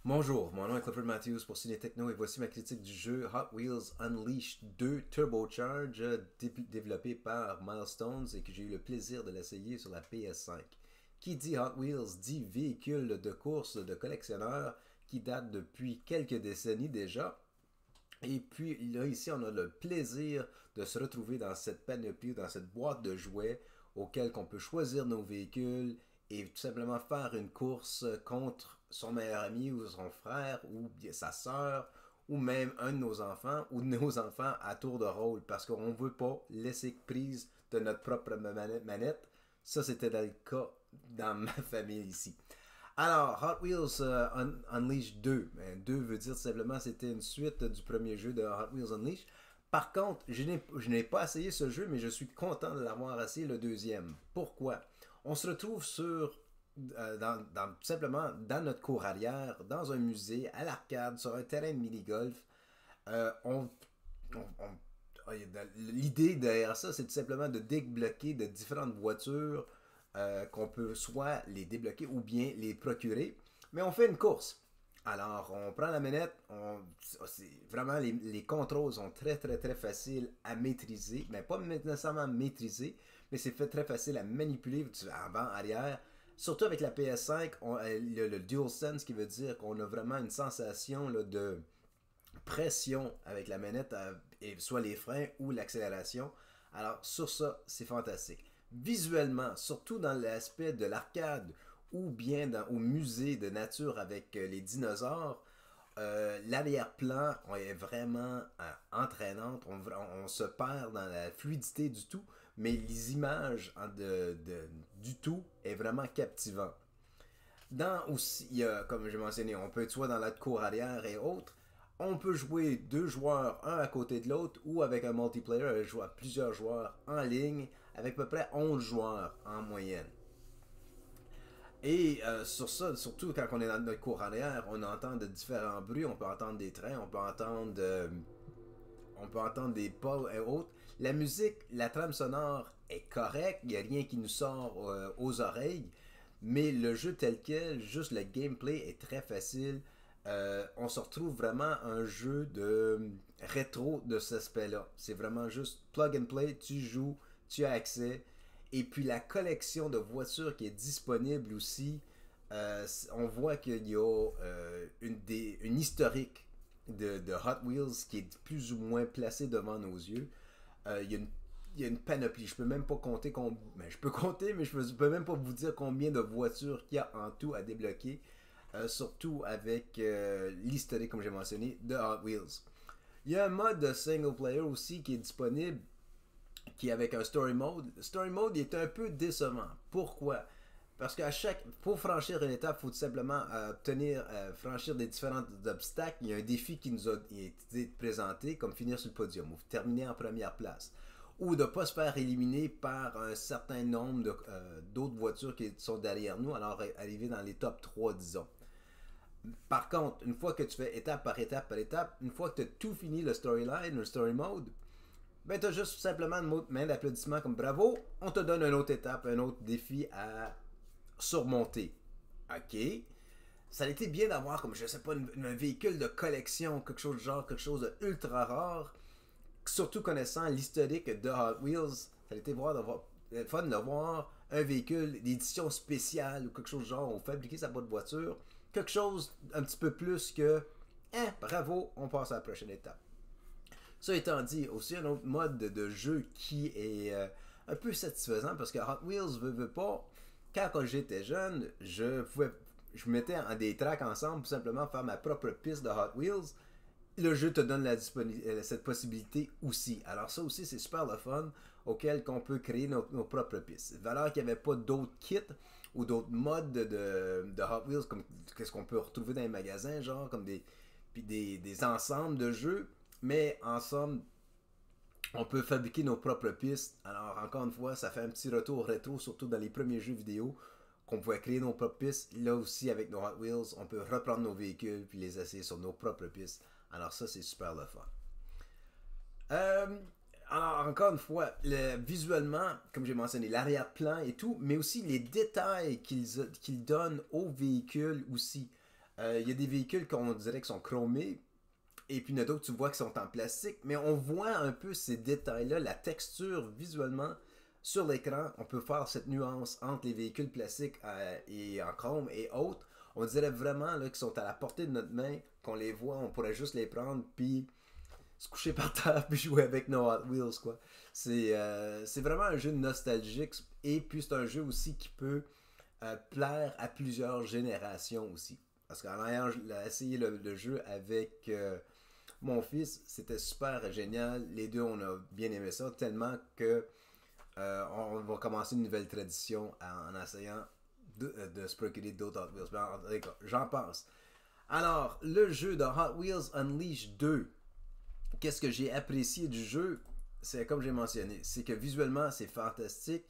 Bonjour, mon nom est Clifford Matthews pour Ciné Techno et voici ma critique du jeu Hot Wheels Unleashed 2 Turbocharge développé par Milestones et que j'ai eu le plaisir de l'essayer sur la PS5. Qui dit Hot Wheels dit véhicule de course de collectionneur qui date depuis quelques décennies déjà. Et puis là, ici, on a le plaisir de se retrouver dans cette panoplie, dans cette boîte de jouets auquel on peut choisir nos véhicules et tout simplement faire une course contre son meilleur ami ou son frère ou bien sa sœur ou même un de nos enfants ou de nos enfants à tour de rôle parce qu'on ne veut pas laisser prise de notre propre manette. Ça, c'était le cas dans ma famille ici. Alors, Hot Wheels Unleashed 2. 2 veut dire simplement c'était une suite du premier jeu de Hot Wheels Unleashed. Par contre, je n'ai pas essayé ce jeu, mais je suis content de l'avoir essayé le deuxième. Pourquoi? On se retrouve simplement dans notre cour arrière, dans un musée, à l'arcade, sur un terrain de mini-golf. Euh, on, L'idée derrière ça, c'est tout simplement de débloquer de différentes voitures qu'on peut soit les débloquer ou bien les procurer. Mais on fait une course. Alors, on prend la manette, vraiment les contrôles sont très très très faciles à maîtriser, mais pas nécessairement maîtriser, mais c'est fait très facile à manipuler avant, arrière. Surtout avec la PS5, le DualSense qui veut dire qu'on a vraiment une sensation là, de pression avec la manette, et soit les freins ou l'accélération. Alors sur ça, c'est fantastique. Visuellement, surtout dans l'aspect de l'arcade ou bien au musée de nature avec les dinosaures, l'arrière-plan est vraiment entraînante. On se perd dans la fluidité du tout, mais les images du tout est vraiment captivant. Dans aussi, il y a, comme j'ai mentionné, on peut être soit dans la cour arrière et autres. On peut jouer deux joueurs, un à côté de l'autre, ou avec un multiplayer, jouer à plusieurs joueurs en ligne, avec à peu près 11 joueurs en moyenne. Et sur ça, surtout quand on est dans notre cour arrière, on entend de différents bruits, on peut entendre des trains, on peut entendre des pas et autres. La musique, la trame sonore est correcte, il n'y a rien qui nous sort aux oreilles, mais le jeu tel quel, juste le gameplay est très facile. On se retrouve vraiment un jeu de rétro de cet aspect-là. C'est vraiment juste plug and play, tu joues, tu as accès. Et puis la collection de voitures qui est disponible aussi, on voit qu'il y a une historique de Hot Wheels qui est plus ou moins placée devant nos yeux. Il y a une panoplie. Je peux même pas compter je peux compter, mais je peux même pas vous dire combien de voitures qu'il y a en tout à débloquer. Surtout avec l'historique, comme j'ai mentionné, de Hot Wheels. Il y a un mode de single player aussi qui est disponible, qui est avec un story mode. Le story mode est un peu décevant. Pourquoi? Parce pour franchir une étape, il faut tout simplement franchir des différents obstacles. Il y a un défi qui nous a été présenté, comme finir sur le podium, ou terminer en première place. Ou de ne pas se faire éliminer par un certain nombre d'autres voitures qui sont derrière nous, alors arriver dans les top 3, disons. Par contre, une fois que tu fais étape par étape par étape, une fois que tu as tout fini le storyline, le story mode, ben tu as juste simplement une main d'applaudissement comme bravo, on te donne une autre étape, un autre défi à surmonter. Ok. Ça a été bien d'avoir comme je sais pas un véhicule de collection, quelque chose de genre, quelque chose de ultra rare. Surtout connaissant l'historique de Hot Wheels, ça a été fun de voir un véhicule d'édition spéciale ou quelque chose de genre, on fabriquait sa boîte de voiture, quelque chose un petit peu plus que bravo, on passe à la prochaine étape. Ça étant dit, aussi un autre mode de jeu qui est un peu satisfaisant parce que Hot Wheels veut pas. Quand j'étais jeune, je mettais en des tracks ensemble pour simplement faire ma propre piste de Hot Wheels. Le jeu te donne cette possibilité aussi. Alors ça aussi, c'est super le fun auquel qu'on peut créer nos propres pistes. Valeur qu'il n'y avait pas d'autres kits ou d'autres modes de Hot Wheels comme qu'est-ce qu'on peut retrouver dans les magasins, genre comme des ensembles de jeux. Mais en somme, on peut fabriquer nos propres pistes. Alors encore une fois, ça fait un petit retour rétro, surtout dans les premiers jeux vidéo, qu'on pouvait créer nos propres pistes. Là aussi, avec nos Hot Wheels, on peut reprendre nos véhicules puis les essayer sur nos propres pistes. Alors ça, c'est super le fun. Euh, alors, encore une fois, visuellement, comme j'ai mentionné, l'arrière-plan et tout, mais aussi les détails qu'ils donnent aux véhicules aussi. Il y a des véhicules qu'on dirait qui sont chromés, et puis il y en a d'autres, tu vois, qui sont en plastique, mais on voit un peu ces détails-là, la texture visuellement sur l'écran. On peut faire cette nuance entre les véhicules plastiques et en chrome et autres. On dirait vraiment là, qu'ils sont à la portée de notre main, qu'on les voit, on pourrait juste les prendre, puis se coucher par terre, puis jouer avec nos Hot Wheels, quoi. C'est vraiment un jeu nostalgique, et puis c'est un jeu aussi qui peut plaire à plusieurs générations aussi. Parce qu'en ayant essayé le jeu avec mon fils, c'était super génial. Les deux, on a bien aimé ça, tellement que on va commencer une nouvelle tradition en essayant de se procurer d'autres Hot Wheels. J'en pense. Alors, le jeu de Hot Wheels Unleashed 2, qu'est-ce que j'ai apprécié du jeu? C'est comme j'ai mentionné, c'est que visuellement, c'est fantastique.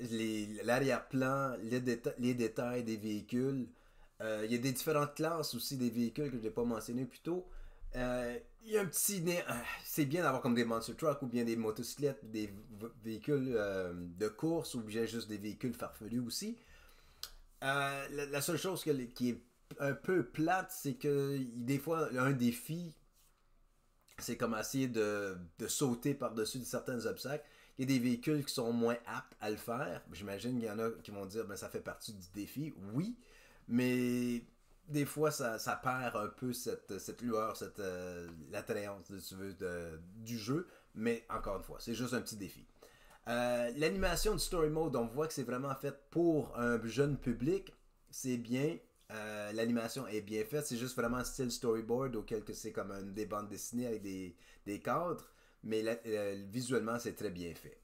L'arrière-plan, les détails des véhicules. Il y a des différentes classes aussi des véhicules que je n'ai pas mentionné plus tôt. Il y a un petit... c'est bien d'avoir comme des monster trucks ou bien des motocyclettes, des véhicules de course ou bien juste des véhicules farfelus aussi. La seule chose qui est un peu plate, c'est que des fois, un défi, c'est comme essayer de sauter par-dessus certains obstacles. Il y a des véhicules qui sont moins aptes à le faire. J'imagine qu'il y en a qui vont dire ben ça fait partie du défi. Oui, mais des fois ça perd un peu cette lueur, l'attrayance si tu veux, du jeu. Mais encore une fois, c'est juste un petit défi. L'animation du story mode, on voit que c'est vraiment fait pour un jeune public. C'est bien. L'animation est bien faite. C'est juste vraiment style storyboard auquel que c'est comme des bandes dessinées avec des cadres. Mais visuellement, c'est très bien fait.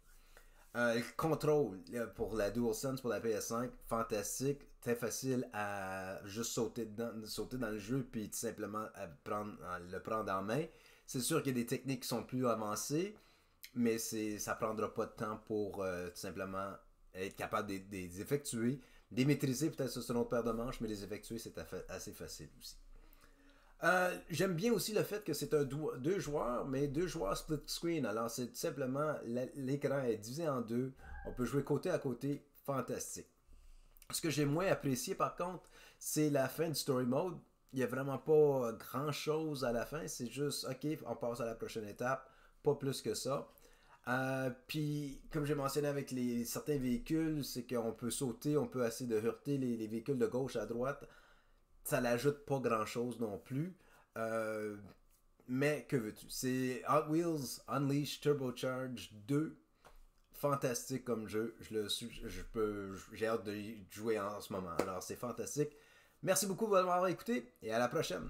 Le contrôle pour la DualSense, pour la PS5, fantastique. Très facile à juste sauter dans le jeu puis tout simplement le prendre en main. C'est sûr qu'il y a des techniques qui sont plus avancées, mais ça prendra pas de temps pour tout simplement être capable de les effectuer. Les maîtriser, peut-être c'est une autre paire de manches, mais les effectuer, c'est assez facile aussi. J'aime bien aussi le fait que c'est deux joueurs, mais deux joueurs split screen. Alors, c'est tout simplement, l'écran est divisé en deux. On peut jouer côté à côté. Fantastique. Ce que j'ai moins apprécié, par contre, c'est la fin du story mode. Il n'y a vraiment pas grand-chose à la fin. C'est juste, OK, on passe à la prochaine étape. Pas plus que ça. Puis, comme j'ai mentionné avec certains véhicules, c'est qu'on peut sauter, on peut essayer de heurter les véhicules de gauche à droite. Ça n'ajoute pas grand chose non plus. Euh, mais que veux-tu? C'est Hot Wheels Unleashed Turbocharged 2. Fantastique comme jeu. J'ai hâte de jouer en ce moment. Alors c'est fantastique. Merci beaucoup de m'avoir écouté et à la prochaine.